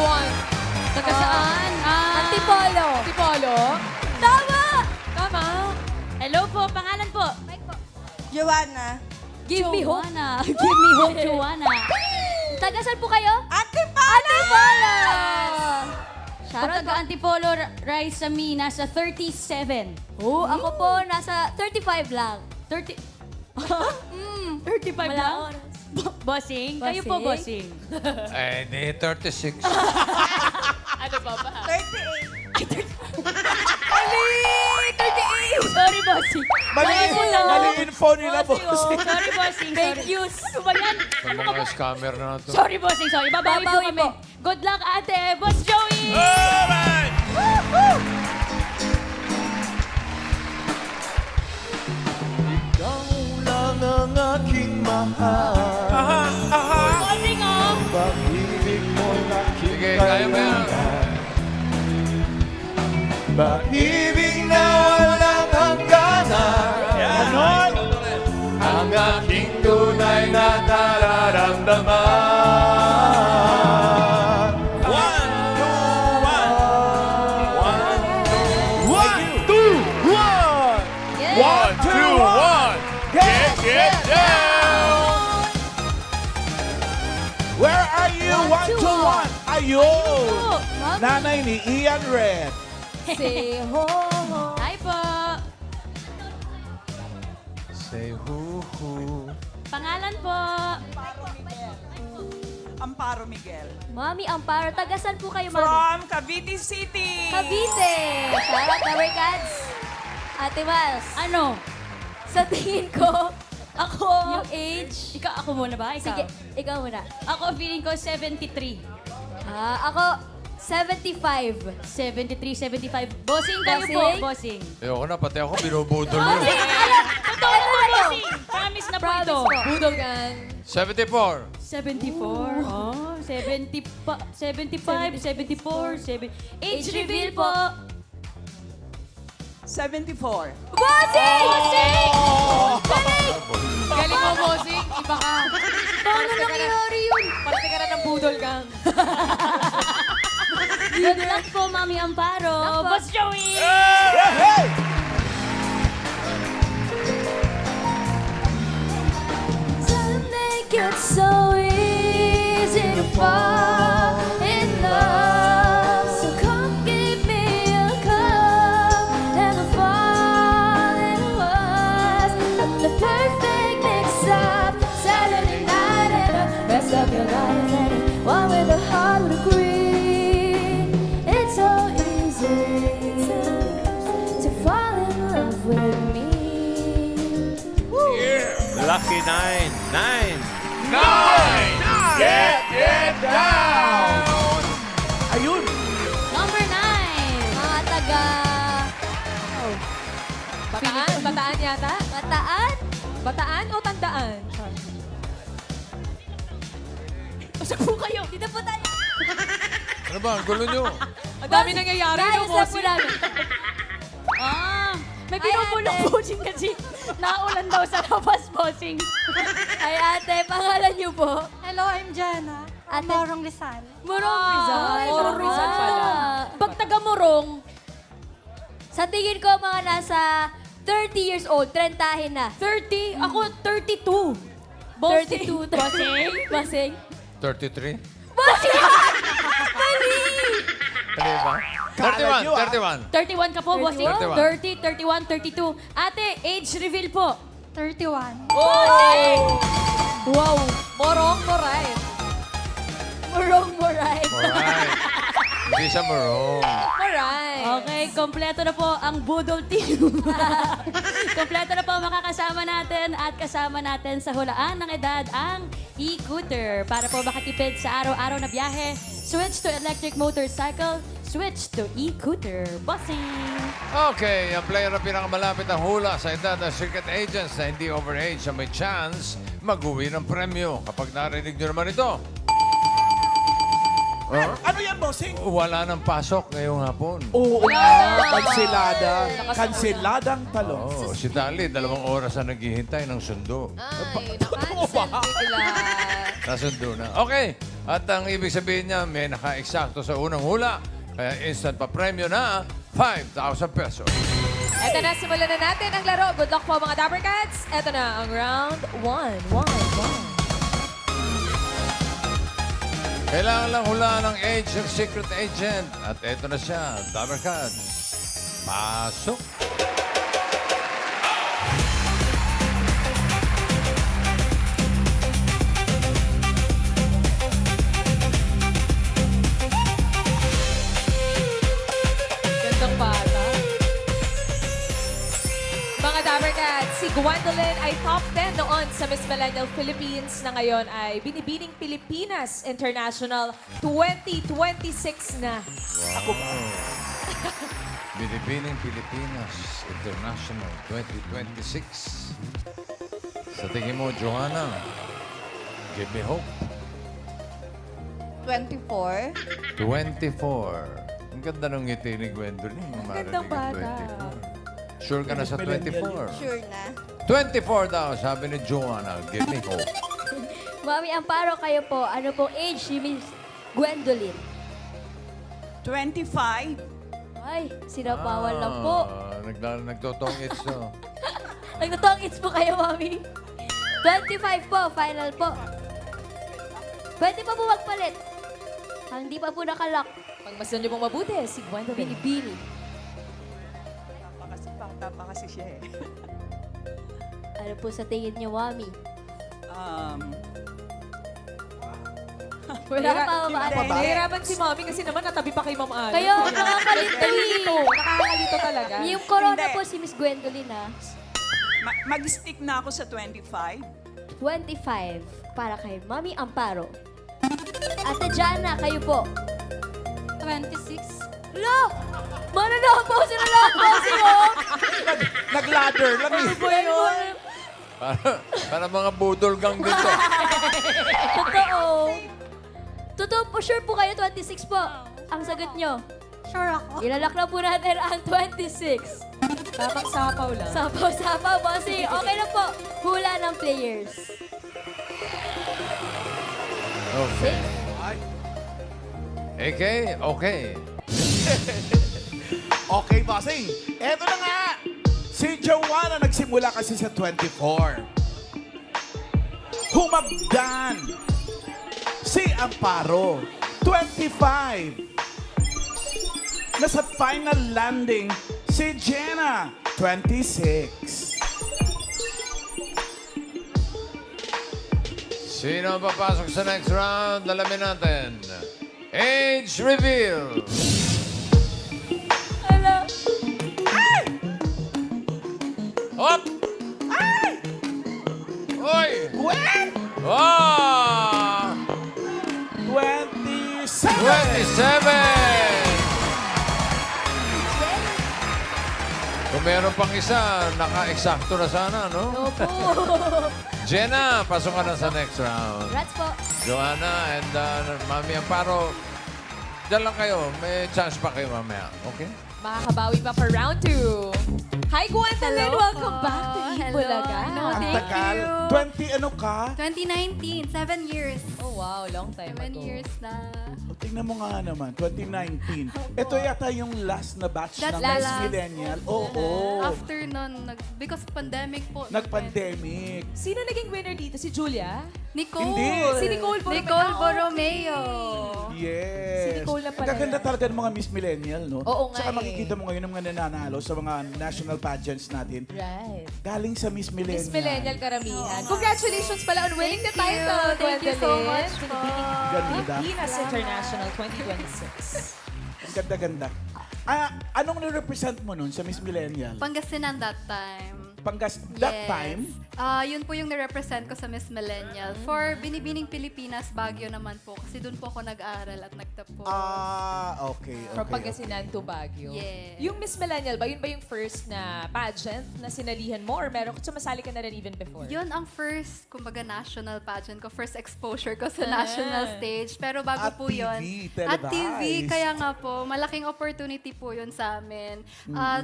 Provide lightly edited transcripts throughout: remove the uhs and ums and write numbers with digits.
Juan. Taga saan? Antipolo. Antipolo. Tama! Tama. Hello po, pangalan po. Joanna. Give me hope. Joanna. Give me hope, Joanna. Taga saan po kayo? Antipolo! Antipolo! Pag Shoutout taga Antipolo, rise sa me, nasa 37. Oh, ako po nasa 35 lang. 30... 35 Wala lang? oras. Bossing? Kayo po, bossing. Eh, di 36. Ano pa ba? 38. Sorry, bossing. Mali info nila, boss. Sorry, bossing. Fake Sorry. news. Ano ba yan? Ang mga scammer na ito. Sorry, bossing. Sorry. Babawi po Babawi kami. po. Good luck, ate. Boss Joey! Alright! Ikaw lang ang aking mahal. Bossing, oh! Pag-ibig mo'y aking Sige, kaya mo yan. Pag-ibig na walang hangganan. Ganon! Ang aking tunay na nararamdaman. One, two, one. Yes. 1, 2, 1. Get down! Where are you? One, two, one. Ayun! Oh, Nanay ni Ian Red. Say ho, ho. Hi po. Say hoo-hoo. Pangalan po. Amparo Miguel. Mami Amparo, taga saan po kayo, Mami? From Cavite City. Cavite. Shoutout, Cover Cats. Ate Miles, Ano? sa tingin ko, Ako. yung age... Ako muna ba? Ikaw? Sige, ikaw muna. Ako feeling ko 73. Ako, 75. 73, 75. Bossing kayo po, Bossing? bossing. Ayoko na, pati ako binubudol yun. Totoo na po, bossing. Promise na po Promise ito. po. Budolgan. 74. 74. Oh, 75, 74, 7. Age reveal po. 74. Bossing! Bossing! Galing mo, bossing. Iba ka. Paano nangyari yun? Parati ka na ng Budolgang. Good luck po, Mami Amparo. Luck po. Boss Joey! To make it so easy to fall in love. So come give me a call. Never fall in was the perfect mix-up. Saturday night and the rest of your life. And one with a heart would agree. It's so easy to fall in love with me. Lucky 9. 9. 9! Get down! Ayun! Number 9. Mga taga Bataan? Bataan yata? Bataan? Bataan o tandaan? Usap po kayo. Dito po tayo. Ano ba? Ang gulo nyo. Ang dami nangyayari, no, Guys, lang po bossing? namin. May Ay, pinupulong ate. bossing kasi naulan daw sa labas, bossing. Ay, ate, pangalan niyo po? Hello, I'm Jana. Ate. Morong Rizal. Morong Rizal. Morong Rizal pala. Pag taga-murong, Sa tingin ko, mga nasa 30 years old, trentahin na. 30, ako 32. Bossing. 32. Bossing. Bossing. 33? Bossing! Mali! Ano ba? Kala nyo, 31, 31. 31 ka po, bossing. 31. 30, 31, 32. Ate, age reveal po. 31. Bossing! Wow. Morong, moray. Morong Moray. Alright. Hindi siya marong. Moray. Okay, kompleto na po ang Budol Team. Kompleto na po ang makakasama natin at kasama natin sa hulaan ng edad ang e-scooter. Para po makatipid sa araw-araw na biyahe, switch to electric motorcycle, switch to e-scooter. Bossing! Okay, ang player na pinakamalapit ang hula sa edad ng secret agents na hindi overage na may chance mag-uwi ng premyo. Kapag narinig nyo naman ito, Ano yan, bossing? wala nang pasok ngayong hapon. Oo, kansilada. Kansiladang talong. Oh, si Dali, 2 oras na naghihintay ng sundo. Ay, nakancel. Bigla. Nasundo na. Okay, At ang ibig sabihin niya, may naka-eksakto sa unang hula. Kaya instant pa premyo na 5,000 pesos. Eto na, simulan na natin ang laro. Good luck po mga Dapper Cats. Eto na ang round 1. Kailangan lang hulaan ng age ng secret agent. At eto na siya, Dapper Cats. Pasok! Gandang bata. Mga Dapper Cats, si Gwendolyn ay top 10 noon sa Miss Millennial Philippines na ngayon ay Binibining Pilipinas International 2026 na. Binibining Pilipinas International 2026. Sa tingin mo, Joanna, give me hope. 24. 24. Ang ganda ng ngiti ni Gwendolyn. Ang gandang bata. Sure ka na sa 24? Sure na. 24 daw, sabi ni Joanna. Give me hope. Mami Amparo, kayo po. Ano pong age ni Miss Gwendolyn? 25. Ay, sinapawan lang po. Nagtotong-its to. Nagtotong-its po kayo, Mami. 25 po, final po. Pwede pa po magpalit. Hindi pa po nakalock. Pagmasdan niyo pong mabuti, si Gwendolyn. Binibini. Bata pa kasi siya eh. Ano po sa tingin niyo, Mami? Wala pa ba? Hindi. Nahihirapan si Mommy kasi naman natabi pa kay Ma'am Ali. Kayo, nakakalito Nakakalito talaga. Yung corona Hindi. po si Miss Gwendolyn, ah. Mag-stick na ako sa 25. 25 para kay Mami Amparo. Ate Jana, kayo po. 26. Lo! Mananaw po sila lang po sila! Nag-ladder lang eh. Para mga budol gang dito. Totoo. Totoo po, sure po kayo, 26 po. Ang sagot nyo. Sure ako. Ilalak na po natin ang 26. Tamang sapaw lang. Sapaw-sapaw, bossing. Okay na po. Hula ng players. Okay. AK, okay. Okay, bossing. Eto na nga. Si Joanna nagsimula kasi sa 24. Humagdan. Si Amparo, 25. Nasa final landing, si Jenna, 26. Sino ang papasok sa next round? Alamin natin. Age reveal. Hello. Hop! Oy! Gwen, Ah! 27. 27! Kung meron pang isa, naka-eksakto na sana, no? Opo. Jenna, pasok ka na sa next round. Congrats po. Joanna and Mami Amparo, dyan lang kayo. May chance pa kayo mamaya. Okay? Makakabawi pa for round 2. Hi, Gwendolyn! Welcome back to Eat Bulaga. Ang Thank tagal. you. 20 ano ka? 2019, 7 years. Oh, wow. Long time 7 ago. years na. O, tingnan mo nga naman, 2019. Ito yata yung last na batch That's ng the Miss last. Millennial. Oo. After nun, because pandemic po. Nag-pandemic. Sino naging winner dito? Si Julia? Nicole. Hindi. Si Nicole Borromeo. Nicole Borromeo. Yes. Si Nicole na pala Ang gaganda yan. talaga ng mga Miss Millennial, no? Oo nga Saka eh. makikita mo ngayon ng mga nananalo sa mga national pageants natin. Right. Galing sa Miss Millennial. Miss Millennial karamihan. Congratulations pala on winning the title, Thank you so Gwendolyn. much po. Ganda. Pilipinas International 2026. Ang ganda-ganda. Anong nirepresent mo nun sa Miss Millennial? Pangasinan that time. That time? Yun po yung nirepresent ko sa Miss Millennial. For Binibining Pilipinas, Baguio naman po. Kasi doon po ako nag-aaral at nagtapo. Okay. From Pangasinan to Baguio. Yes. Yung Miss Millennial ba, yun ba yung first na pageant na sinalihan mo? Or meron sumasali ka na rin even before? Yun ang first, kumbaga, national pageant ko. First exposure ko sa national stage. Pero bago At po TV, yun. televised. At TV, kaya nga po, malaking opportunity po yun sa amin.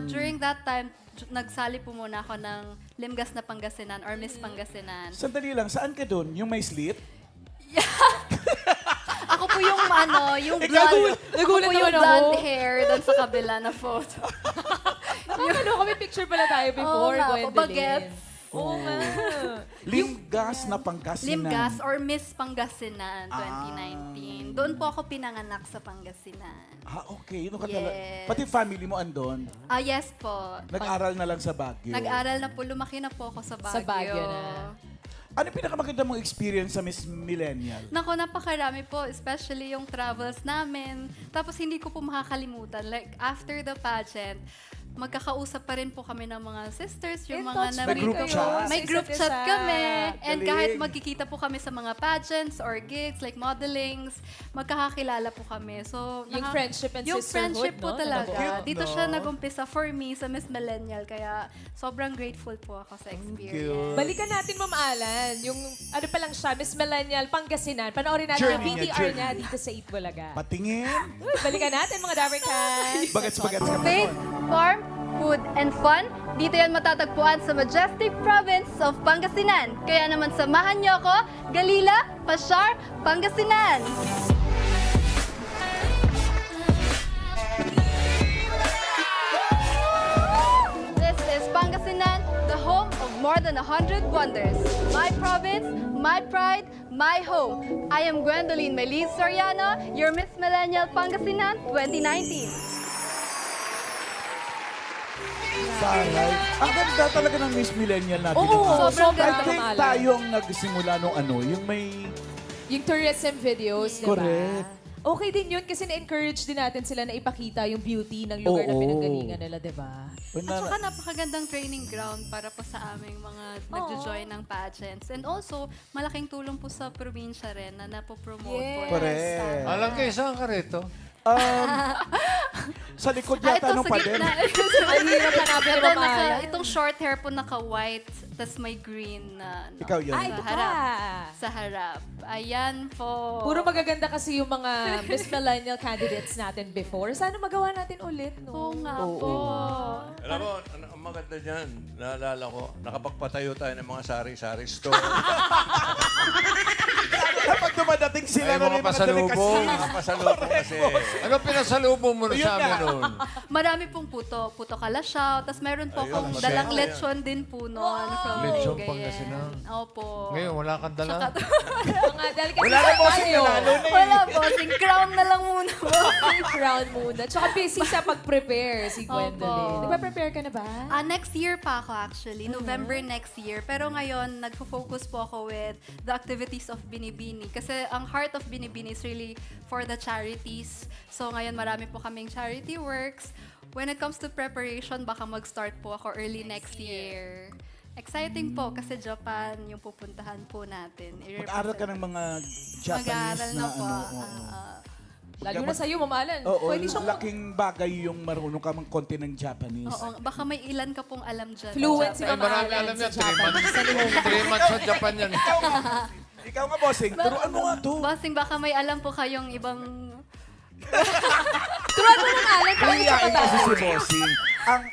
During that time, nagsali po muna ako ng Limgas na Pangasinan or Miss Pangasinan. Sandali lang, saan ka dun? Yung may slit? yung yung Ikaw, blonde, nagulat ako po yung naman ako. blonde hair doon sa kabila na photo. Kami picture pala tayo before, nga po, Gwendolyn. bagets. Oo nga. Limgas na Pangasinan. Limgas or Miss Pangasinan 2019. Doon po ako pinanganak sa Pangasinan. Okay. Yes. Pati family mo andon. Yes po. Nag-aral na lang sa Baguio. Nag-aral na po, lumaki na po ako sa Baguio. Sa Baguio na. Ano yung pinakamaganda mong experience sa Miss Millennial? Nako, napakarami po, especially yung travels namin. Tapos hindi ko po makakalimutan. Like, after the pageant, magkakausap pa rin po kami ng mga sisters, yung In mga touch May group chat? May group chat kami. And Galing. kahit magkikita po kami sa mga pageants or gigs, like modelings, magkakakilala po kami. So, Yung friendship and yung sisterhood, friendship po no? talaga. Cute, Dito no? siya nag-umpisa for me sa Miss Millennial. Kaya sobrang grateful po ako sa experience. Balikan natin, Ma'am Alan, yung ano pa lang siya, Miss Millennial, Pangasinan. Panoorin natin yung Journey niya, VTR journey. niya dito sa Itbulaga. Patingin. Balikan natin, mga Dabarcats. Bagats-bagats ka pa Faith, nun. farm, food, and fun, dito yan matatagpuan sa Majestic Province of Pangasinan. Kaya naman samahan niyo ako, Galila, Pashar, Pangasinan! This is Pangasinan, the home of more than 100 wonders. My province, my pride, my home. I am Gwendolyn Melis Soriano, your Miss Millennial Pangasinan 2019. Taray. Ang ganda talaga ng Miss Millennial natin. Oo, sobrang I ganda, think Ma'am Alan. tayo ang nagsimula nung yung may... Yung tourism videos, di ba? Correct. Okay din yun kasi na-encourage din natin sila na ipakita yung beauty ng lugar na Oo. pinanggalingan nila, di ba? At saka napakagandang training ground para po sa aming mga nagjo-join ng pageants. And also, malaking tulong po sa probinsya rin na napopromote po. Yes. Correct. Alam kayo, saan ka rito? Sa likod Ah, yata ito ng sa pader. gitna. Ang hirap hanapin Ito, ng Ma'am Alan. itong short hair po naka-white, tas may green na Ikaw yun. Ay, ito sa ka. harap. Sa harap. Ayan po. Puro magaganda kasi yung mga Miss Millennial candidates natin before. Sana magawa natin ulit, Oo no? nga po. Alam mo, ang maganda dyan, naalala ko, nakapagpatayo tayo ng mga sari-sari store. Kapag dumadating sila Ay, na mga rin mga pasalubong. delicacies. Nakapasalubong kasi. Ano pinasalubong mo na Yun sa amin nga. noon? Marami pong puto kalasyaw. Tapos meron po Ayun, akong masaya dalang yan. lechon din po noon. From Lechon Cagayan. Pangasinan. Opo. Ngayon, wala kang dala. Mga dahil kasi Wala na po si nanalo na Wala po. Crown na lang muna po. crown muna. Tsaka busy sa pag-prepare si Gwendolyn. Opo. Nagpa-prepare ka na ba? Next year pa ako actually. November next year. Pero ngayon, nagfo-focus po ako with the activities of Binibini. Kasi ang heart of Binibini is really for the charities. So ngayon, marami po kaming charity works. When it comes to preparation, baka mag-start po ako early next year. Exciting po kasi Japan yung pupuntahan po natin. Mag-aral ka ng mga Japanese Mag-aaral na po. Lalo na sa'yo, Ma'am Alan. Oo, Pwede siyang laking bagay yung marunong ka mang konti ng Japanese. Oo, baka may ilan ka pong alam dyan. fluent si Ay, Ma'am marami Alan alam sa yan. 3 Japan. months. 3 months sa Japan yan. Ikaw nga, bossing. Turuan mo nga to. Bossing, baka may alam po kayong ibang... Turuan mo, Ma'am Alan. Paano siya Iyain kasi patawag? si bossing.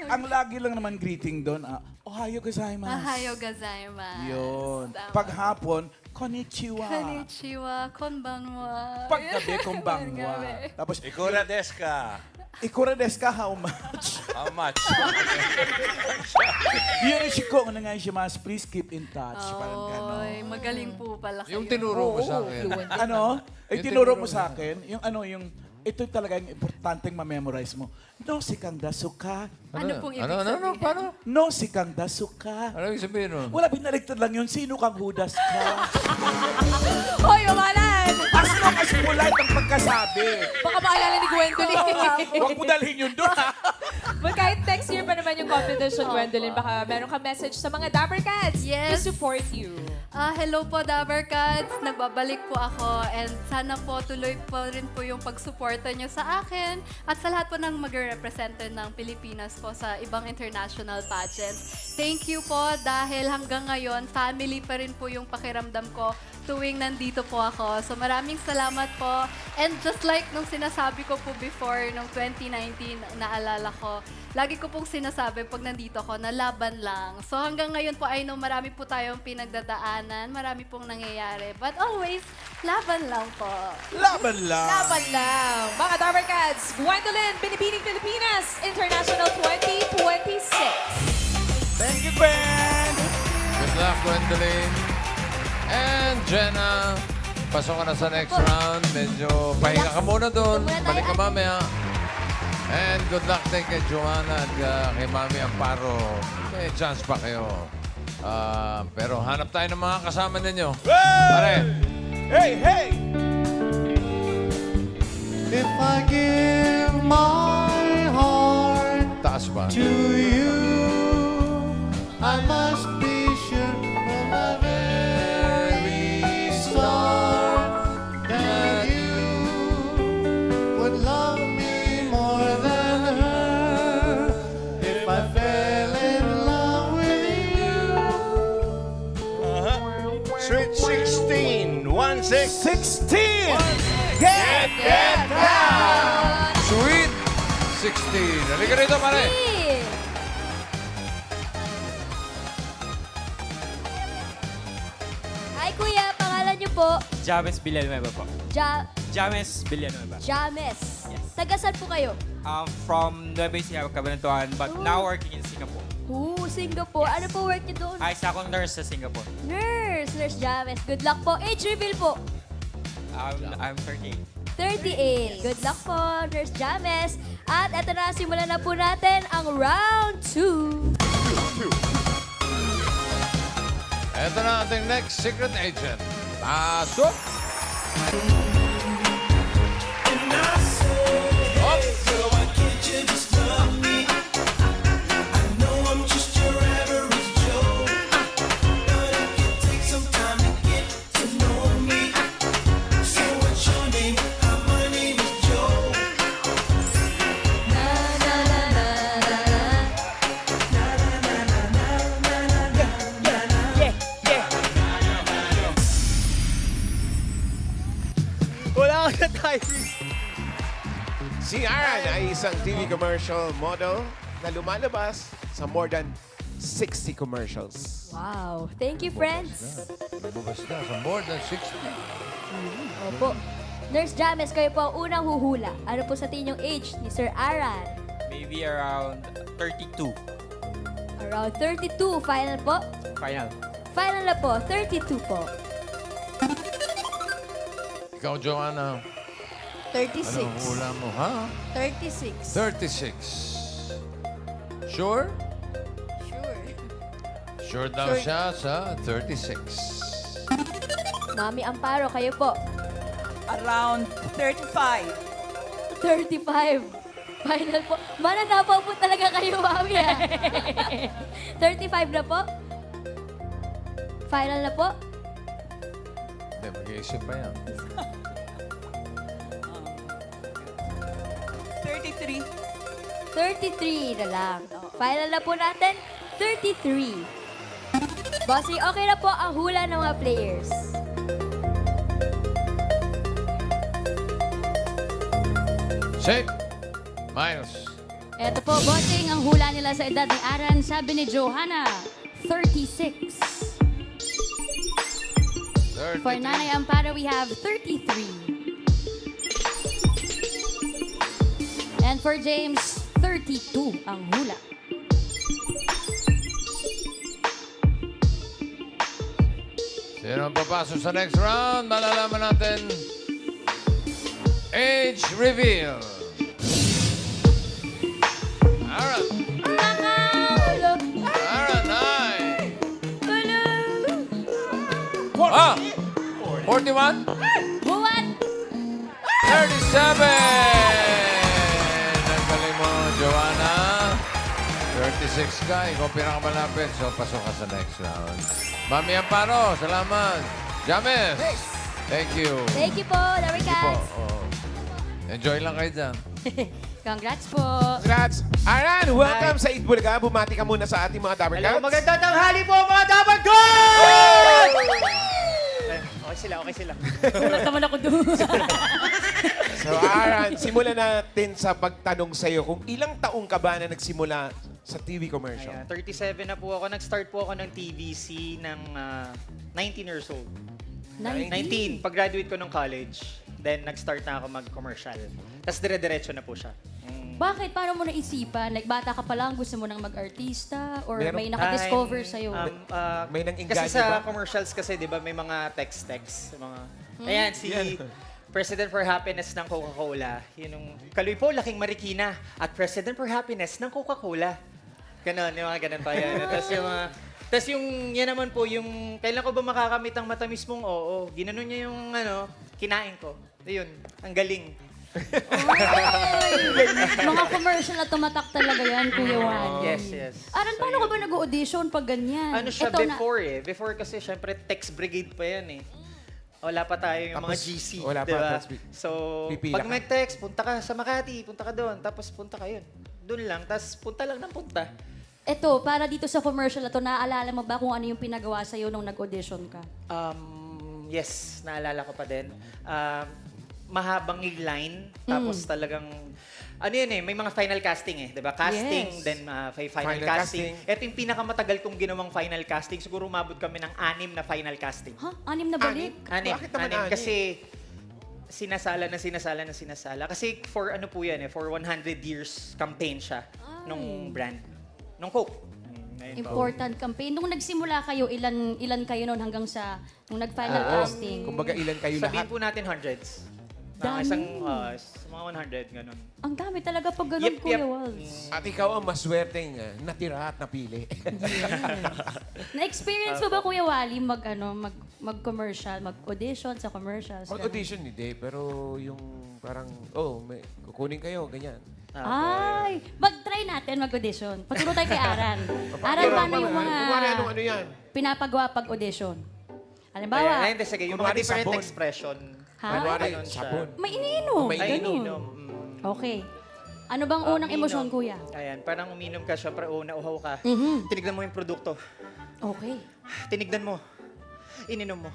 Ang lagi lang naman greeting doon, Ohayo gozaimasu. Mahayo gozaimasu. Yun. Tama. Paghapon, konnichiwa. Konnichiwa, konbanwa. Paggabi, kumbangwa. Gabi. Tapos, Ikura deska. ikura desu ka, how much? How much? Yun yung shiko, ano nga yung mas, please keep in touch. Parang gano'n. Oy, magaling po pala kayo. Yung tinuro mo sa akin. Fluent. Ano? Ay, Yung tinuro tinuro mo sa akin, ito talaga yung importanteng ma-memorize mo. No, si Kang Dasuka. Ano pong ibig Ano? sabihin? Paano? No, si Kang Dasuka. Ano yung sabihin nun? Wala, binaligtad lang yun. Sino Kang Judas ka? Hoy, Ma'am Alan! As long as polite ang pagkasabi. Baka maalala ni Gwendolyn. Huwag mo dalhin yun doon, ha? Well, kahit next year pa naman yung competition, Gwendolyn, baka meron ka message sa mga Dabarcats Yes. to support you. Hello po, Dabarcats. Nagbabalik po ako and sana po tuloy po rin po yung pagsuporta nyo sa akin at sa lahat po ng mag-represent ng Pilipinas po sa ibang international pageants. Thank you po dahil hanggang ngayon, family pa rin po yung pakiramdam ko tuwing nandito po ako. So maraming salamat po. And just like nung sinasabi ko po before, nung 2019, naalala ko, lagi ko pong sinasabi pag nandito ako na laban lang. So hanggang ngayon po, I know marami po tayong pinagdadaanan, marami pong nangyayari. But always, laban lang po. Laban lang. Laban lang. Mga Dabber Cats, Gwendolyn, Binibining Pilipinas International 2026. Thank you, Gwen. Good luck, Gwendolyn. And Jenna, pasok ka na sa next round. Medyo pahinga ka muna doon. Balik ka mamaya. And good luck din kay Joanna at kay Mami Amparo. May chance pa kayo. Pero hanap tayo ng mga kasama ninyo. Pare, Hey, hey! If I give my heart taas ba? to you, I must be sure from the very start that you would love me more than her. If I fell in love with you. Sweet 16, 1-6. 16! Get down! Sweet 16. Halika rito, pare. Hi, Kuya. Pangalan niyo po? James Villanueva po. James Villanueva. James. Yes. Taga saan po kayo? From Nueva Ecija, Cabanatuan, but now working in Singapore. Singapore. Ano po work niyo doon? Ay, isa akong nurse sa Singapore. Nurse James. Good luck po. Age reveal po. I'm 13. 38. Good luck po, Nurse James. At eto na, simulan na po natin ang round 2. Ito na ating next secret agent. Pasok! Wala ka na timing. Si Aran ay isang TV commercial model na lumalabas sa more than 60 commercials. Wow. Thank you, friends. Lumabas na sa more than 60. Opo. Nurse James, kayo po ang unang huhula. Ano po sa tingin yung age ni Sir Aran? Maybe around 32. Around 32. Final po? Final. Final na po. 32 po. Ikaw, Joanna, 36. anong hula mo, ha? 36. 36. Sure? Sure. Sure daw siya sa 36. Mami Amparo, kayo po. Around 35. 35. Final po. Mananapaw po talaga kayo, Mami. 35 na po. Final na po. Hindi, mag-iisip pa yan. 33. 33 na lang. Final na po natin, 33. Bossy, okay na po ang hula ng mga players. Set. Miles. Eto po, bossing, ang hula nila sa edad ni Aran, sabi ni Johanna, 36. 33. For Nanay Amparo, we have 33. And for James, 32 ang hula. Sino ang papasok sa next round? Malalaman natin. Age reveal. Aaron. Aaron, hi. Ah! 41? Buwan! 37! Ang galing mo, Joanna. 36 ka. Ikaw pinakamalapit. So, pasok ka sa next round. Mami Amparo, salamat. James. Thank you. Thank you po, Dabber Thank you po. Cats. Oo. Enjoy lang kayo dyan. Congrats po! Congrats! Aran, welcome sa Eat Bulaga. Bumati ka muna sa ating mga Dabber Cats. Magandang tanghali po mga Dabber Gods! Okay sila. Kulat naman ako doon. So, Aran, simulan natin sa pagtanong sa'yo. Kung ilang taong ka ba na nagsimula sa TV commercial? Ayan, 37 na po ako. Nag-start po ako ng TVC ng 19 years old. 19. Pag-graduate ko ng college, then nag-start na ako mag-commercial. Tapos dire-diretso na po siya. Bakit? Paano mo naisipan? Like, bata ka pa lang, gusto mo nang mag-artista? Or Meron- may nakadiscover sa'yo? May nang-engganyo Kasi sa ba? commercials kasi, di ba, may mga text. Mga, ayan, si President for Happiness ng Coca-Cola. Yun yung, Kaloy po, laking Marikina. At President for Happiness ng Coca-Cola. Ganon, yung mga ganon pa yan. Tapos yung, yan naman po, yung, kailan ko ba makakamit ang matamis mong oo? Ginanon niya yung, kinain ko. Yun, ang galing. Mga commercial na tumatak talaga yan, Kuya Wally. Yes. Aran, paano ka ba nag-audition pag ganyan? Ano siya Eto na- before Before kasi, syempre, text brigade pa yan eh. Wala pa tayo yung mga Tapos, GC. wala pa, diba? tapos So, pipila pag ka. may text, punta ka sa Makati, punta ka doon, tapos punta ka yun. Doon lang, tapos punta lang ng punta. Eto, para dito sa commercial na to, naaalala mo ba kung ano yung pinagawa sa'yo nung nag-audition ka? Yes, naalala ko pa din. Mahabang yung line, tapos talagang, ano yun may mga final casting diba? Casting, Yes. then final Final casting. casting. Ito yung pinakamatagal kong ginawang final casting. Siguro umabot kami ng 6 na final casting. Ha? 6 na balik? Anim. Bakit naman Anim. anim? Kasi sinasala. Kasi for ano po yan for 100 years campaign siya nung brand. Nung Coke. Ayun po. Important campaign. Nung nagsimula kayo, ilan kayo noon hanggang sa nung nag-final casting? Kumbaga, ilan kayo Sabihin lahat? po natin hundreds. Dami. Isang mga 100, ganun. Ang dami talaga pag ganun, Yep, Kuya yep. Walls. At ikaw ang maswerteng natira at napili. Na-experience mo ba, Kuya Wally, mag-commercial, mag-audition sa commercials? Mag-audition hindi, pero yung parang, may kukunin kayo, ganyan. Ay, mag-try natin mag-audition. Paturo tayo kay Aran. Aran, paano yung mga Kumari, ano yan? pinapagawa pag-audition? Halimbawa, Ayun, sige, yung mga kunwari different sabon. expression. Ha? Kunwari, Ganun siya. sabon. may iniinom. May Ganun. Iniinom. Okay. Ano bang unang Uminom. emosyon, Kuya? Ayan, parang uminom ka, syempre, nauhaw ka. Mhm. Tinignan mo yung produkto. Okay. Tinignan mo. Ininom mo.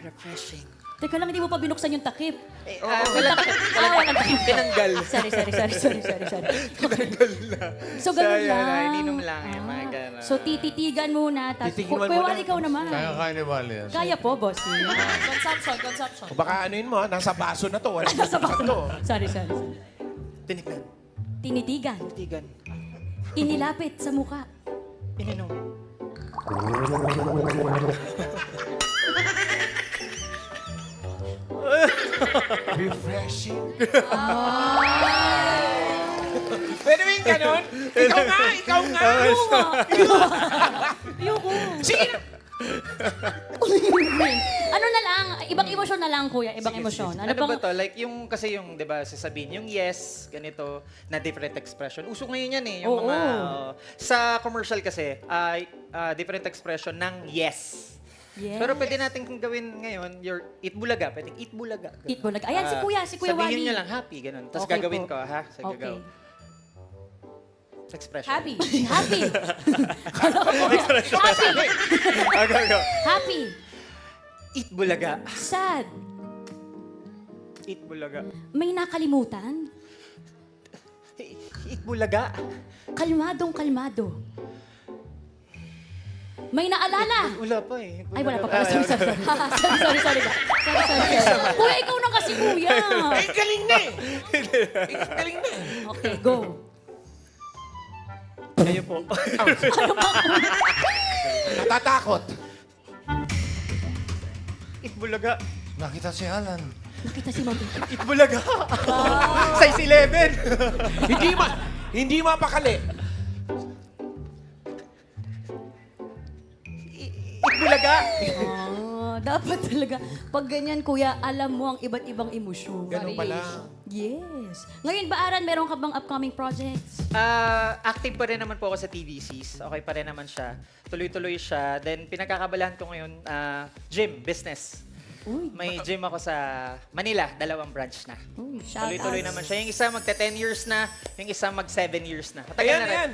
Refreshing. Teka lang, hindi mo pa binuksan yung takip. Walang walang takip. Tinanggal. Sorry. Okay. So, ganun So, yun, lang. ininom lang, yung mga ganun. So, tititigan muna. Titigan Kuya muna. Wally, ikaw naman. Kaya ni Wally yan. Kaya po, boss. Consumption. O baka anuin mo, nasa baso na to. Walang Nasa baso. to. Sorry. Tinignan. Tinitigan. Tigan. Inilapit sa muka. Ininom. Refreshing. Pwede mo yung ganun? Ikaw nga! Ayoko. Sige na! Ano na lang, ibang emosyon na lang, Kuya. Ibang emosyon. Ano ba to? Like yung, kasi yung, di ba, sasabihin, yung yes, ganito, na different expression. Uso ngayon yan Yung Oo. mga, sa commercial kasi, different expression ng yes. Yes. Pero pwede natin kung gawin ngayon, your eat bulaga. Pwedeng eat bulaga. Eat bulaga. Ayan, si Kuya Sabihin Wally. nyo lang, happy, ganun. Tapos Okay gagawin po. ko, ha? Sige, Okay. go. Expression. Happy. Happy. Happy. Go. Happy. Eat bulaga. Sad. Eat bulaga. May nakalimutan. Eat bulaga. Kalmado. May naalala. Wala pa Ay, wala pa pala. Sorry. Sorry. Kuya, ikaw na kasi, Kuya. Ay, galing na eh! Galing na eh! Okay, go. Kayo po. Natatakot. Eat bulaga. Nakita si Alan. Nakita si Mami. Eat bulaga. Size 11. Hindi mapakali. Eat bulaga. Dapat talaga. Pag ganyan, Kuya, alam mo ang iba't ibang emosyon. Ganun pala. Yes. Ngayon ba, Aran, meron ka bang upcoming projects? Active pa rin naman po ako sa TVCs. Okay pa rin naman siya. Tuloy-tuloy siya. Then, pinagkakabalahan ko ngayon, gym, business. Uy. May gym ako sa Manila. 2 branch na. Uy, shout Tuloy-tuloy outs. naman siya. Yung isa magta 10 years na, yung isa mag 7 years na. Matagal Ayan, na rin. ayan.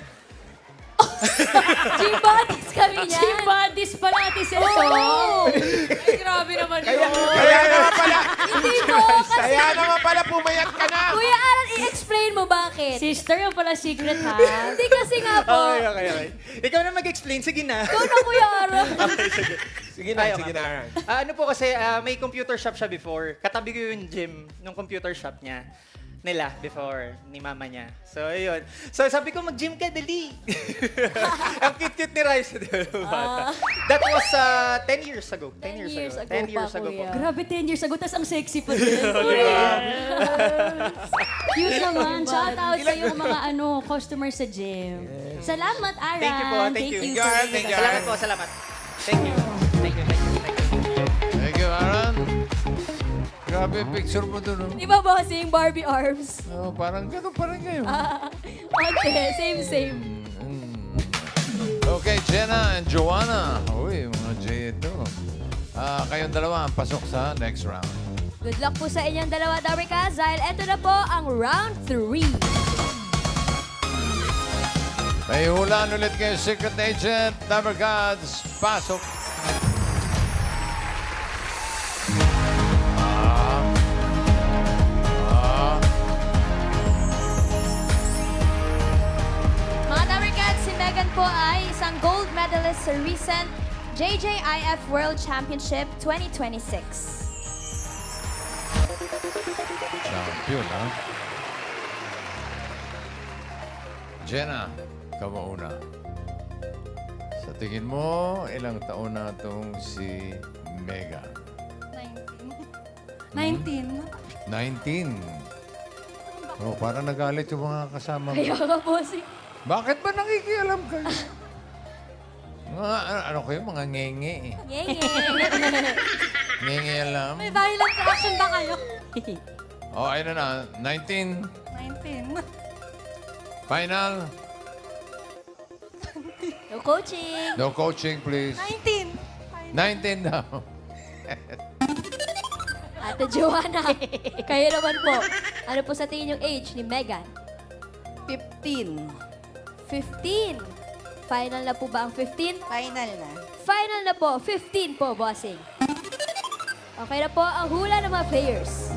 Gym buddies kami niyan. Gym buddies pala, Ate Cel. Ay, grabe naman yun. Kaya naman pala, Hindi po, kasi... kaya naman pala pumayat ka na. Kuya Aaron, i-explain mo bakit? Sister, yung pala secret, ha? Hindi kasi nga po. Okay. Ikaw na mag-explain. Sige na. Ikaw na, Kuya Aaron. Sige na, sige na. Aaron. Ano po kasi, may computer shop siya before. Katabi ko yung gym nung computer shop niya. Nila before, ni mama niya. So, ayun. So, sabi ko, mag-gym ka, dali. Ang cute-cute ni Rice. Bata. That was 10 years ago. 10 years ago. 10 years ago po. Grabe, 10 years ago, tas ang sexy pa din. Cute naman. Shout out sa yung mga customers sa gym. Salamat, Aran. Thank you po. Thank you. Thank you, Aaron. Thank you, Salamat Aaron. po, salamat. Thank you. Thank you, thank you, thank you. Thank you, Aaron. Grabe, picture mo dun. Di ba bossing Barbie arms? Oh, parang ganun pa rin kayo. Okay, same. Okay, Jenna and Joanna. Uy, mga J ito. Kayong dalawa ang pasok sa next round. Good luck po sa inyong dalawa, Dabricas, dahil eto na po ang round 3. May hulaan ulit kayo, Secret Agent, Number Gods, pasok. Mga Dabricats, si Megan po ay isang gold medalist sa recent JJIF World Championship 2026. Champion, ha? Jenna, ikaw mauna. Sa tingin mo, ilang taon na itong si Megan? 19. 19. Oh, parang nagalit yung mga kasama mo. Kaya nga po si... Bakit ba nakikialam kayo? Mga, ano kayo? Mga ngenge eh. Ngenge. Ngenge alam. May violent reaction ba kayo? Oh, ayun na. 19. 19. Final. No coaching. No coaching, please. 19. 19 daw. Ate Joanna, kayo naman po. Ano po sa tingin yung age ni Megan? 15. 15. Final na po ba ang 15? Final na. Final na po, 15 po, bossing. Okay na po ang hula ng mga players.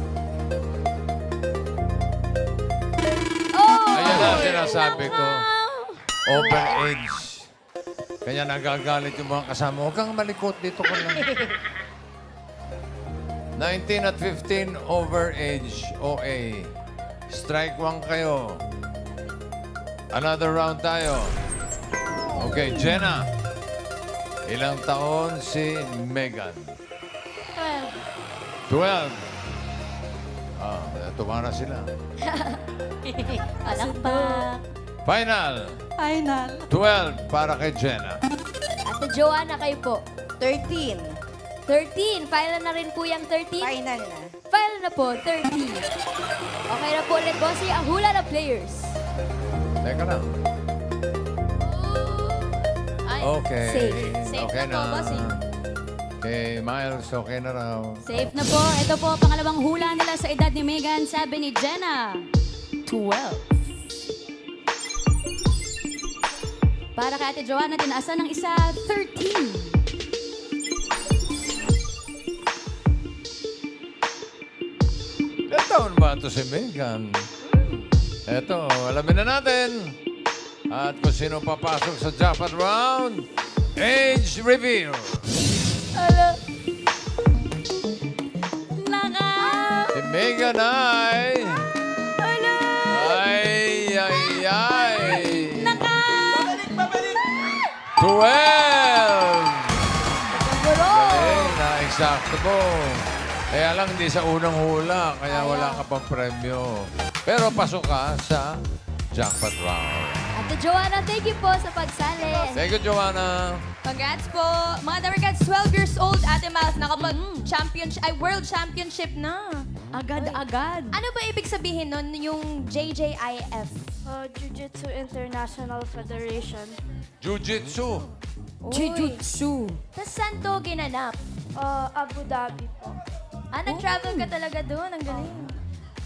Oh! Ayan na sinasabi ko. Overage. Kaya nagagalit yung mga kasama. Huwag kang malikot dito ka lang. 19 at 15, overage, OA. Strike 1 kayo. Another round tayo. Okay, Jenna. Ilang taon si Megan? 12. Tumara sila. Palakpak. Final. Final. 12 para kay Jenna. Ate Joanna, kayo po. 13. 13. Final na rin po yung 13. Final na. Final na po, 13. Okay na po ulit, bossing, ang hula ng players. Teka lang. Ay, Okay. Safe. Safe Okay na po, bossing. Okay, Miles, okay na raw. Safe na po. Ito po, pangalawang hula nila sa edad ni Megan. Sabi ni Jenna, 12. Para kay Ate Joanna, tinaasan ng isa, 13. Ilang taon ba ito si Megan? Eto, alamin na natin. At kung sino papasok sa jackpot round, age reveal. Naka! Si Megan ay... Ay, ay, ay. Naka! 12! Galing, na-eksakto mo. Kaya lang, hindi sa unang hula, kaya wala ka pang premyo. Pero pasok ka sa jackpot round. Ate Joanna, thank you po sa pagsali. Thank you, Joanna. Congrats po. Mga Dabricats, 12 years old, Ate Miles, world championship na. Agad-agad. Ano ba ibig sabihin nun, yung JJIF? Jiu-Jitsu International Federation. Jiu-Jitsu. Jiu-Jitsu. Tapos saan to ginanap? Abu Dhabi po. Nag-travel ka talaga doon. Ang galing.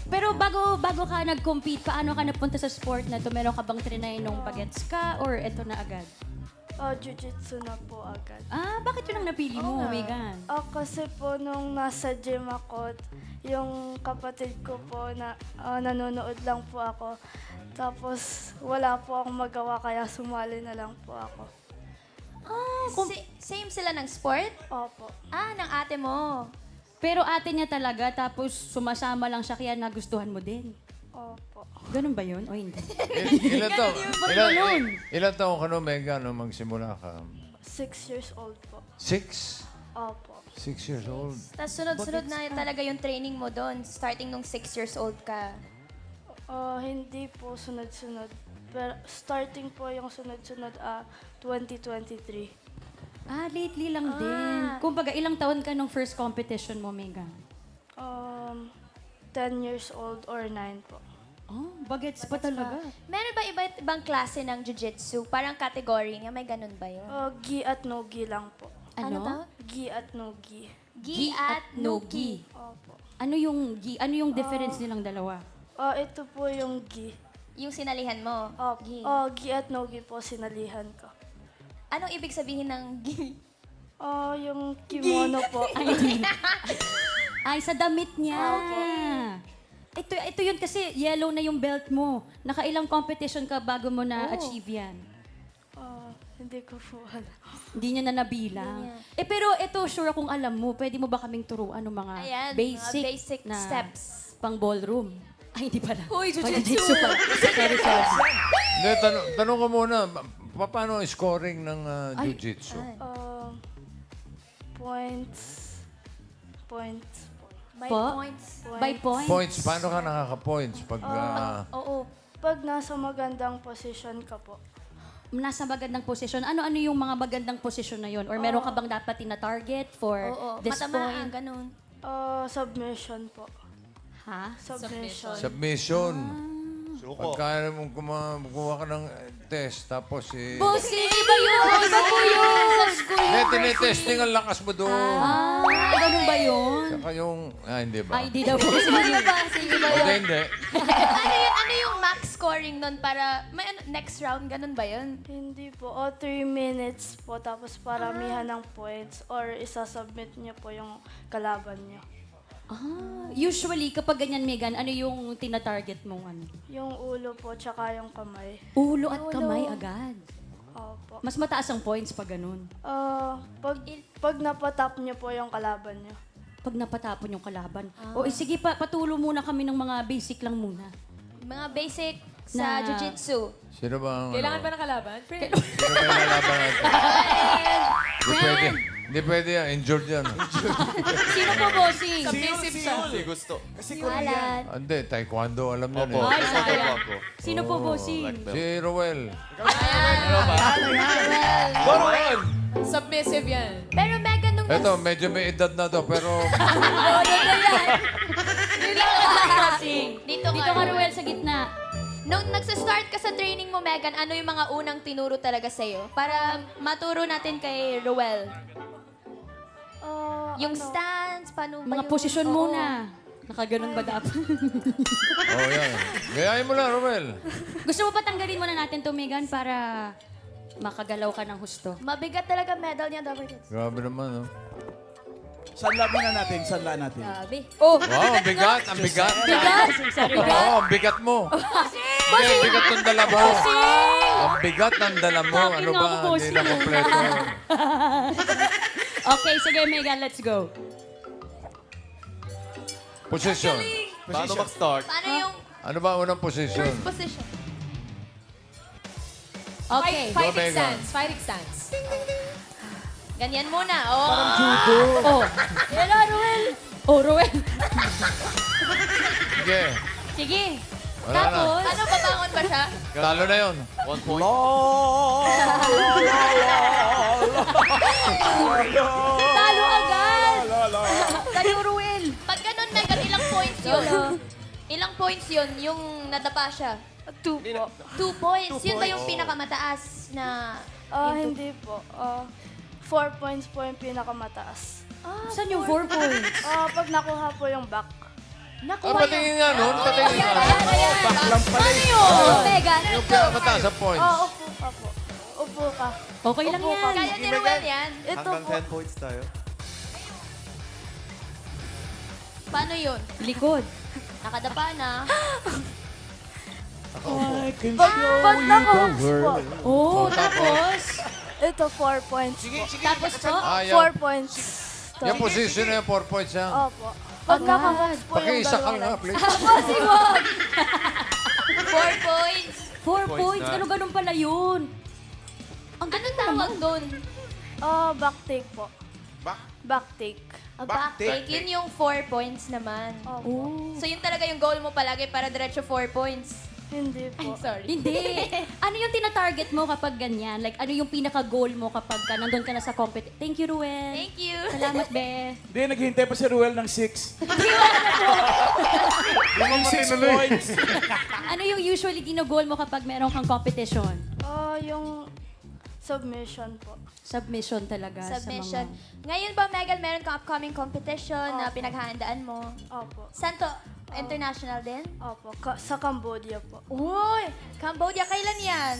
Pero bago ka nag-compete, paano ka napunta sa sport na to? Meron ka bang trinay nung bagets ka or eto na agad? Jiu-jitsu na po agad. Bakit yun ang napili mo, Megan? Kasi po nung nasa gym ako, yung kapatid ko po na nanonood lang po ako. Tapos wala po akong magawa kaya sumali na lang po ako. Same sila ng sport? Opo. Ng ate mo. Pero ate niya talaga, tapos sumasama lang siya kaya nagustuhan mo din. Opo. Ganun ba yun? O hindi? Ilan taong ka no, Mega, nung magsimula ka? 6 years old po. 6? Opo. 6 years old. Tapos sunod-sunod na talaga yung training mo doon, starting nung 6 years old ka. Hindi po sunod-sunod. Pero starting po yung sunod-sunod 2023. Lately lang din. Kumbaga, ilang taon ka nung first competition mo, Megan? 10 years old or 9 po. Bagets pa talaga. Meron ba iba't ibang klase ng jiu-jitsu? Parang category niya, may ganun ba yun? Gi at no-gi lang po. Ano daw? Gi at no-gi. Gi at no-gi. Opo. Ano yung gi? Ano yung difference nilang dalawa? Ito po yung gi. Yung sinalihan mo? Gi. Gi at no-gi po sinalihan ko. Anong ibig sabihin ng gi? Yung kimono po. Ay, sa damit niya. Okay. Ito yun kasi yellow na yung belt mo. Nakailang competition ka bago mo na-achieve yan? Hindi ko po alam. Hindi niya na nabilang. Pero ito, sure akong alam mo. Pwede mo ba kaming turuan ng mga Ayan, basic, basic na steps. pang ballroom? Ay, hindi pala. Uy, Jiu-jitsu pala. Sorry. Hindi, tanong ko muna, paano ang scoring ng jiu-jitsu? Points. By Po? points. By points? Points, paano ka nakaka-points? Pag, Oo. Pag nasa magandang position ka po. Nasa magandang posisyon. Ano-ano yung mga magandang posisyon na yun? Or meron ka bang dapat tina-target for Oo. this Matamaan, point? ganun. Submission po. Ha? Submission. submission. Pagka mo kumuha ka ng test, tapos Bossing! Iba yun! Iba po yun! Sa school tinetesting ang lakas mo doon. Ganun ba yun? Saka yung, hindi ba? Ay, di daw po. Ano ba? Sige ba yun? Hindi. Ano yung max scoring nun para, may next round, ganun ba yun? Hindi po. 3 minutes po. Tapos paramihan ng points. Or isasubmit niyo po yung kalaban niyo. Usually, kapag ganyan, Megan, ano yung tina-target mong ano? Yung ulo po, tsaka yung kamay. Ulo at kamay agad. Opo. Mas mataas ang points pag ganun. Pag napatap niyo po yung kalaban niyo. Pag napatapon yung kalaban. O sige, patulo muna kami ng mga basic lang muna. Mga basic sa Na- jiu-jitsu. Sino ba ang, Kailangan ba ng kalaban? Friend. Sino ba yung lalaban natin? Hindi pwede yan. Injured yan. Sino po, bossing? Kasi Korean. Hindi, taekwondo, alam niyo na. Ay, sayang. Sino po, bossing? Si Roel. Submissive yan. Pero Megan, nung Eto, medyo may edad na to, pero Dito Dito ka, Ruel, sa gitna. Nung nagsa-start ka sa training mo, Megan, ano yung mga unang tinuro talaga sa'yo? Para maturo natin kay Roel. Yung stance, paano ba Mga yung... posisyon Oo. muna. Nakaganon ba dapat? yan. Gayahin mo lang, Roel. Gusto mo ba tanggalin muna natin to, Megan, para makagalaw ka ng husto? Mabigat talaga medal niya, Double Hits. Grabe naman, no? Sanla muna natin, sanla natin. Grabe. Oh! Wow, ang bigat, ang bigat. Bigat! Oo, ang bigat mo. Hindi, ang bigat ng dala mo. Ang bigat ng dala mo. Bakit Ano nga ba? ako, Hindi na bossing? kompleto. Okay, sige, Megan, let's go. Position. Paano mag-start? Paano yung Ano ba unang position? first position? Okay. Fighting Megan. stance. Fighting stance. Ganyan muna. Oh. Oh. Hello, Ruel. Oh, Ruel. Sige. Sige. Wala na. Tapos, Ano, babangon ba siya? Talo na yun. 1 point. talo agad. Tayo, Ruel. Pag ganun, Megan, ilang points yun? Ilang points yun, yung nadapa siya? 2 po. 2 points. Yun ba yung pinakamataas na... Hindi po. 4 points po yung pinakamataas. Saan yung 4 points? Pag nakuha po yung back. Naku, Patingin nga nun, patingin nga. Baklang pala eh. Oh, Megan. Yung pinakamataas sa points. Upo ka po. Upo ka. Okay lang Upo ka. yan. Kaya ni Ruel yan. Ito po. points tayo. Paano yun? Likod. Nakadapa na. Pag naka-hooks po. Oh, tapos? Ito, 4 points. Tapos po? Ah, yan. 4 points. To. Yung position na yung 4 points yan. Opo. Pag naka-hooks po yung Pakiisa ka dalawang nga, legs. please. 4 points. 4 points. Ganun pala yun. Ang Anong tawag doon? Back take po. Back? Back take. Backtake. Yun yung 4 points naman. Opo. So yun talaga yung goal mo palagi para diretso 4 points. Hindi po. Sorry. Hindi. Ano yung tinatarget mo kapag ganyan? Like, ano yung pinaka-goal mo kapag nandun ka na sa competition? Thank you, Ruel. Thank you. Salamat, Be. Hindi, naghihintay pa si Ruel ng 6. Yung 6 points. Ano yung usually ginagol mo kapag meron kang competition? Yung submission po. Submission talaga. Submission. Sa mga... Ngayon ba, Megan, meron kang upcoming competition na pinaghahandaan mo? Opo. Saan to? International din? Opo. Sa Cambodia po. Uy! Cambodia, kailan yan?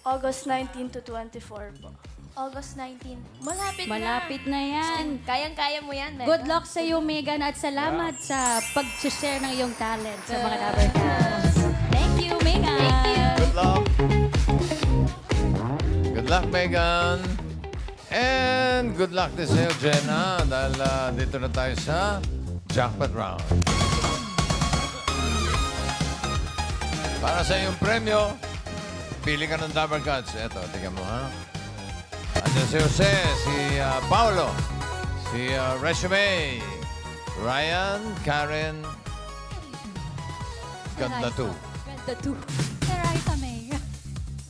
August 19 to 24 po. August 19. Malapit na. Malapit na yan. Kayang-kaya mo yan, Megan. Good luck sa iyo, Megan, at salamat sa pag-share ng iyong talent sa mga Dabber fans. Thank you, Megan. Thank you. Good luck. Good luck, Megan. And good luck din sa'yo, Jenna, dahil dito na tayo sa jackpot round. Para sa iyong premyo, pili ka ng Dabber Cards. Eto, tingnan mo, ha? Andiyan si Jose, si Paolo, si Resume, Ryan, Karen, Ganda 2, Ganda 2. Saray kami.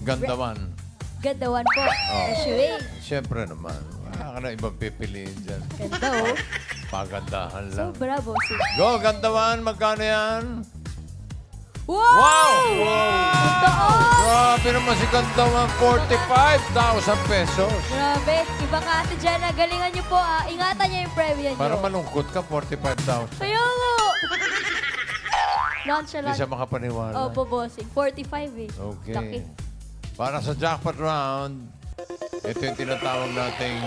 Ganda 1. Ganda 1 po. Oh. Assuring. Siyempre naman, wala ka na ibang pipiliin dyan. Ganda, oh. Pagandahan lang. Sobra, bossy. Go, Gandawan! Magkano yan? Wow! Wow! Grabe naman si Gandawan, 45,000 pesos. Grabe. Iba ka, Ate Jenna. Galingan niyo po, ah. Ingatan niyo yung premyo niyo. Para malungkot ka, 45,000. Kaya nga. Hindi Nonchalant. siya makapaniwala. Opo, bossing. 45 eh. Okay. Laki. Para sa jackpot round, ito yung tinatawag nating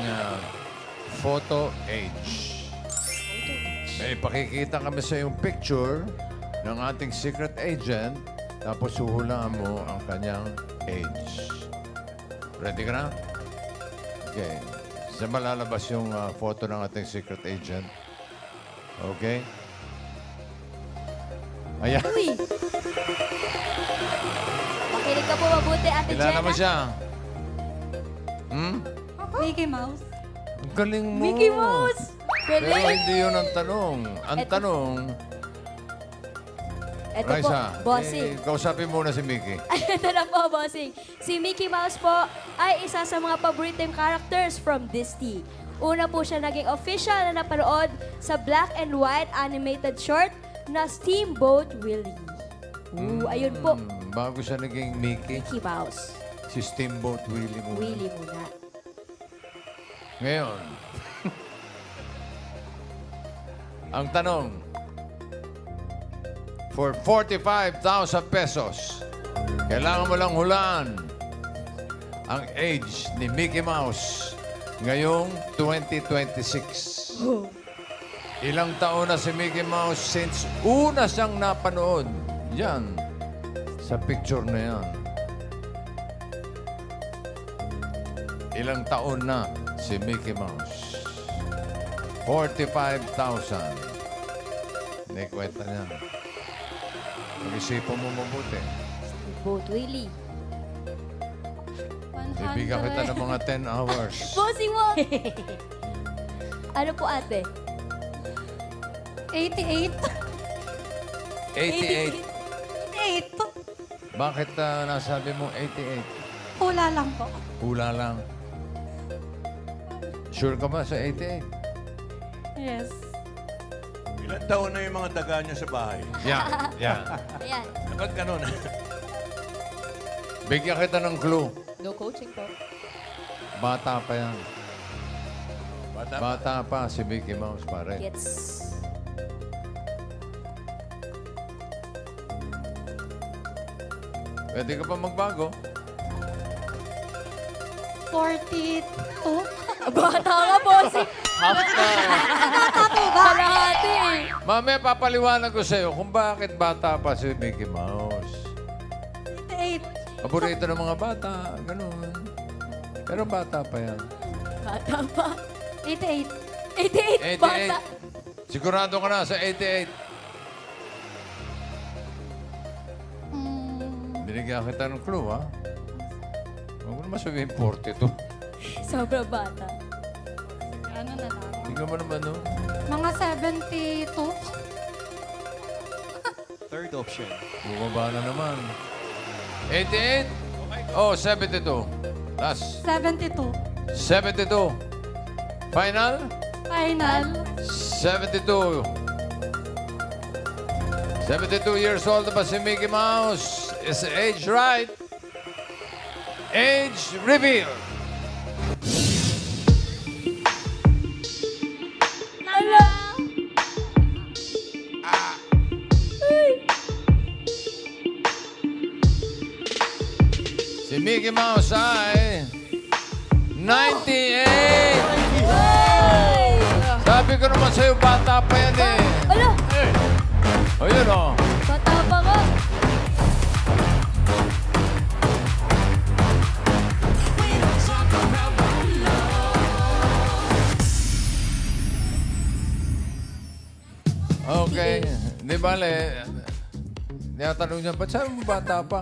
photo age. May pakikita kami sa yung picture ng ating secret agent, tapos suhulaan mo ang kanyang age. Ready ka na? Okay. Sa malalabas yung photo ng ating secret agent. Okay? Ayan. Uy! Makinig ka po mabuti, Ate Kilala Jenna. mo siya? Hmm? Mickey Mouse. Ang galing mo. Mickey Mouse! Pero Galing! hindi yun ang tanong. Ang tanong, Ito po, Raisa, bossing. kausapin muna si Mickey. Ito na po, bossing. Si Mickey Mouse po ay isa sa mga paboritong characters from Disney. Una po siya naging official na napanood sa black and white animated short na Steamboat Willie. Ayun po, Bago siya naging Mickey, Mickey Mouse. si Steamboat Willie muna. Willie muna. Ngayon, ang tanong, for 45,000 pesos, kailangan mo lang hulaan ang age ni Mickey Mouse ngayong 2026. Ilang taon na si Mickey Mouse since una siyang napanood. Yan, sa picture na yan. Ilang taon na si Mickey Mouse? 45,000. Hindi kwenta niya. Pag-isipan mo mabuti. Steamboat Willie. Bibigyan kita ng mga 10 hours. Bossing mo! Ano po, ate? 88. 88. 8. Bakit nasabi mo 88? Hula lang po. Hula lang. Sure ka ba sa 88? Yes. Ilan taon na yung mga daga niyo sa bahay? Yan, yan. Ayan. Ba't ganun? Bigyan kita ng clue. No coaching po. Bata pa yan. Bata pa. Bata pa si Mickey Mouse, pare. Gets. Pwede ka pa magbago. 42. Bata ka, bossing. Half na. Kalahati eh. Mamaya papaliwanag ko sa'yo kung bakit bata pa si Mickey Mouse. 88. Paborito ng mga bata, ganun. Pero bata pa yan. Bata pa. 88. 88, bata. 88. Sigurado ka na sa 88. Binigyan kita ng clue, ha? Huwag mo naman sabihin 42. Sobrang bata. Ano na lang? Tingnan mo naman, no? Mga 72. Third option. Bumaba na naman. 88? Oh, 72. Last. 72. 72. Final? Final. 72. 72 years old pa si Mickey Mouse. Is age right? Age reveal. Ala! Si Mickey Mouse ay 98! Sabi ko naman sa'yo, bata pa yan eh. Ala! O yun o. Bata pa nga. Okay. Di bale, tinatanong niya, ba't sabi mo bata pa?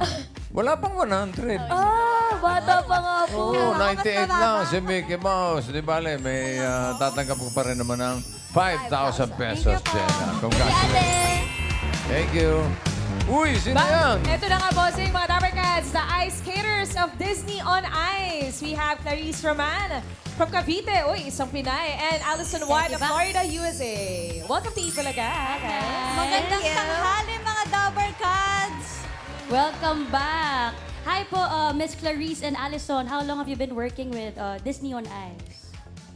Wala pang 100. Ah, bata pa nga po. Oo, 98 lang si Mickey Mouse. Di bale, may tatanggap ko pa rin naman ng 5,000 pesos, Jenna. Congratulations. Thank you. Uy, sino yan? Ito na nga, bossing, mga Dapper Cats, the ice skaters of Disney on Ice. We have Clarice Roman from Cavite. Uy, isang Pinay. And Allison White of Florida, USA. Welcome to Italaga, guys. Magandang tanghali mga Dabber Cats. Welcome back. Hi po, Miss Clarice and Allison. How long have you been working with Disney on Ice?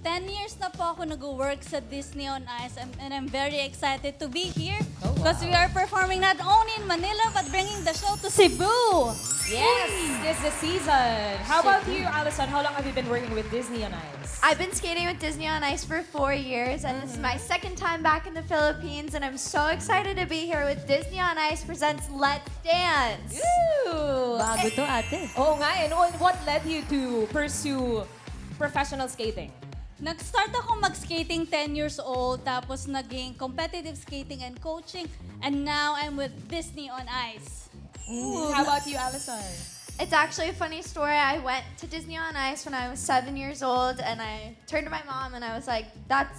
10 years na po ako nag-work sa Disney on Ice and I'm very excited to be here because we are performing not only in Manila but bringing the show to Cebu. Yes, this is the season. How about you, Allison? How long have you been working with Disney on Ice? I've been skating with Disney on Ice for 4 years, and this is my second time back in the Philippines, and I'm so excited to be here with Disney on Ice presents Let's Dance. Ooh. Bago to, ate. Oo nga, and what led you to pursue professional skating? Nag-start ako mag-skating 10 years old, tapos naging competitive skating and coaching, and now I'm with Disney on Ice. How about you, Allison? It's actually a funny story. I went to Disney on Ice when I was 7 years old, and I turned to my mom and I was like,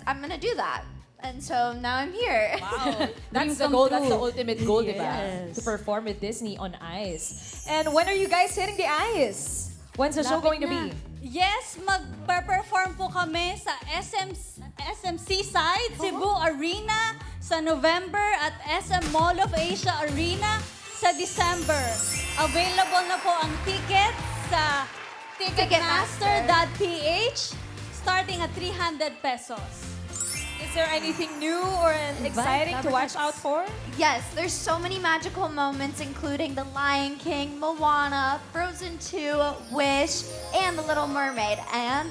I'm gonna do that. And so now I'm here. Wow. That's the come goal. That's the true. ultimate goal, diba? Yes. To perform with Disney on Ice. And when are you guys hitting the ice? When's the show going to be? Yes, mag-perform po kami sa SMC side, Cebu Arena sa November at SM Mall of Asia Arena sa December. Available na po ang ticket sa ticketmaster.ph starting at 300 pesos. Is there anything new or exciting to watch out for? Yes, there's so many magical moments, including The Lion King, Moana, Frozen 2, Wish, and The Little Mermaid. And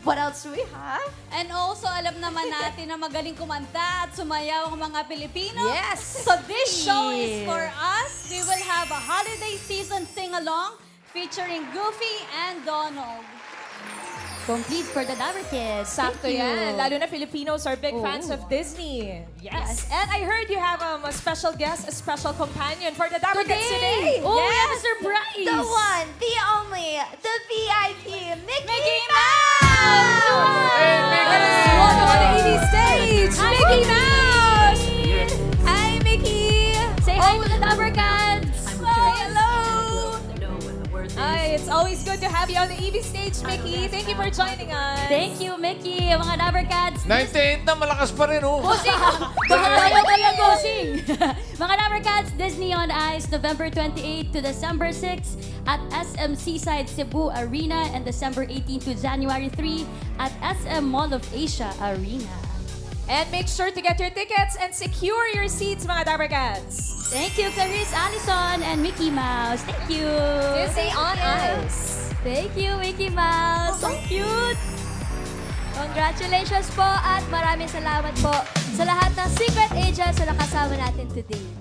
what else do we have? And also, alam naman natin na magaling kumanta at sumayaw ang mga Pilipino. Yes! So this show is for us. We will have a holiday season sing-along featuring Goofy and Donald. Complete for the Dabber Kids. Sakto Thank you. yan. Lalo na Filipinos are big fans of Disney. Yes. And I heard you have a special guest, a special companion for the Dapper Kids today. Oh, we Yes. have a surprise. The one, the only, the VIP, Mickey Mouse! Welcome to the EV stage, Mickey Mouse! Hi, Mickey! Say hi to the Dabber Cats. Hello! Ay, it's always good to have you on the EV stage, Mickey. Thank you for joining us. Thank you, Mickey. Mga Dabber Cats. 98 na, malakas pa rin, oh. Bossing! Bahala ka lang, Bossing! Mga Dabber Cats, Disney on Ice, November 28 to December 6 at SM Seaside Cebu Arena and December 18 to January 3 at SM Mall of Asia Arena. And make sure to get your tickets and secure your seats, mga Dapper Cats. Thank you, Clarice, Allison, and Mickey Mouse. Thank you. Disney on Ice. Thank you, Mickey Mouse. So cute. Congratulations po at maraming salamat po sa lahat ng secret agents na nakasama natin today.